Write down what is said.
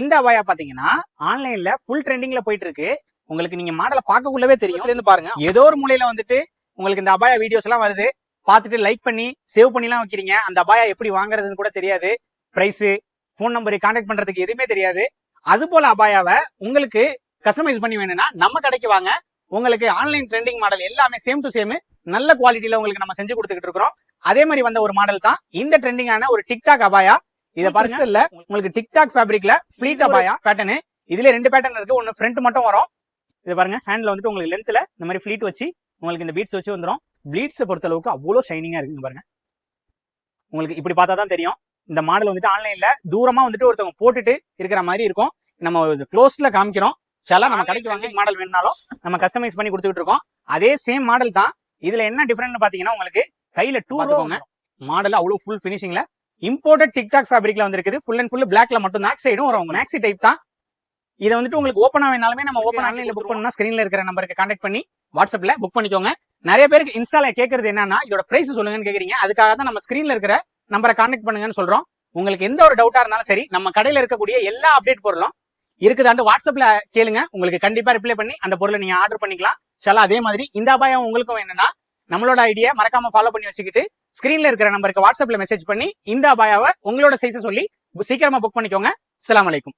இந்த அபாயா பாத்தீங்கன்னா ஆன்லைன்ல ஃபுல் ட்ரெண்டிங்ல போயிட்டு இருக்கு. உங்களுக்கு நீங்க மாடலை பார்க்கக்குள்ளவே தெரியும். இருந்து பாருங்க, ஏதோ ஒரு மூலையில வந்துட்டு உங்களுக்கு இந்த அபாயா வீடியோஸ் எல்லாம் வருது. பார்த்துட்டு லைக் பண்ணி சேவ் பண்ணி எல்லாம் வைக்கிறீங்க. அந்த அபாயா எப்படி வாங்குறதுன்னு கூட தெரியாது. பிரைஸ், போன் நம்பர், கான்டாக்ட் பண்றதுக்கு எதுவுமே தெரியாது. அது போல அபாயாவை உங்களுக்கு கஸ்டமைஸ் பண்ணி வேணும்னா நம்ம கடைக்கு வாங்க. உங்களுக்கு ஆன்லைன் ட்ரெண்டிங் மாடல் எல்லாமே சேம் டு சேம் நல்ல குவாலிட்டியில உங்களுக்கு நம்ம செஞ்சு கொடுத்துக்கிட்டு இருக்கிறோம். அதே மாதிரி வந்த ஒரு மாடல் தான் இந்த ட்ரெண்டிங்கான ஒரு டிக்டாக் அபாயா. இத பாருங்க, இல்ல உங்களுக்கு டிக்டாக் ஃபேப்ரிக்ல ஃபிளீட் அபாயா பேட்டர்ன். இதுல 2 பேட்டர்ன் இருக்கு. ஒன்னு ஃப்ரண்ட் மட்டும் வரும். இது பாருங்க, ஹேண்ட்ல வந்துட்டு உங்களுக்கு லென்த்ல இந்த மாதிரி ஃபிளீட் வச்சு உங்களுக்கு இந்த பீட்ஸ் வச்சு வந்துடும். பீட்ஸை பொறுத்த அளவுக்கு அவ்வளவு ஷைனிங்கா இருக்குங்க பாருங்க. உங்களுக்கு இப்படி பார்த்தா தான் தெரியும். இந்த மாடல் வந்துட்டு ஆன்லைன்ல தூரமா வந்துட்டு ஒருத்தவங்க போட்டுட்டு இருக்கிற மாதிரி இருக்கும். நம்ம க்ளோஸ்ல காமிக்கிறோம். சில நம்ம கடைக்கு வாங்க மாடல் வேணும்னாலும் நம்ம கஸ்டமைஸ் பண்ணி கொடுத்துட்டு இருக்கோம். அதே சேம் மாடல் தான். இதுல என்ன டிஃபரெண்ட் பாத்தீங்கன்னா உங்களுக்கு கையில 2 பாத்துக்கோங்க. மாடல் அவ்வளவு ஃபுல் ஃபினிஷிங்ல இம்போர்ட்டட் டிக்டாக் ஃபேப்ரிக்ல வந்திருக்குது. ஃபுல் அண்ட் ஃபுல் பிளாக்ல மட்டும் தான். சைடும் வரும். மேக்ஸி டைப் தான். இதை வந்துட்டு உங்களுக்கு ஓப்பன் ஆனாலுமே நம்ம ஓப்பன் ஆன்லைன்ல புக் பண்ணா ஸ்கிரீன்ல இருக்கிற நம்பருக்கு கான்டாக்ட் பண்ணி வாட்ஸ்அப்ல புக் பண்ணிக்கோங்க. நிறைய பேருக்கு இன்ஸ்டால கேட்கறது என்னன்னா இதோட பிரைஸ் சொல்லுங்கன்னு கேக்குறீங்க. அதுக்காக தான் நம்ம ஸ்கிரீன்ல இருக்கிற நம்பரை கான்டாக்ட் பண்ணுங்கன்னு சொல்றோம். உங்களுக்கு எந்த ஒரு டவுட்டா இருந்தாலும் சரி, நம்ம கடையில இருக்கக்கூடிய எல்லா அப்டேட் பொருளும் இருக்குதாண்டு வாட்ஸ்அப்ல கேளுங்க. உங்களுக்கு கண்டிப்பா ரிப்ளை பண்ணி அந்த பொருளை நீங்க ஆர்டர் பண்ணிக்கலாம். சலா அதே மாதிரி இந்த அபாயம் உங்களுக்கும் வேணும்னா நம்மளோட ஐடியா மறக்காம ஃபாலோ பண்ணி வச்சுக்கிட்டு ஸ்கிரீன்ல இருக்கிற நம்பருக்கு வாட்ஸ்அப்ல மெசேஜ் பண்ணி இந்த அபாயாவை உங்களோட சைஸை சொல்லி சீக்கிரமா புக் பண்ணிக்கோங்க. அஸ்ஸலாமு அலைக்கும்.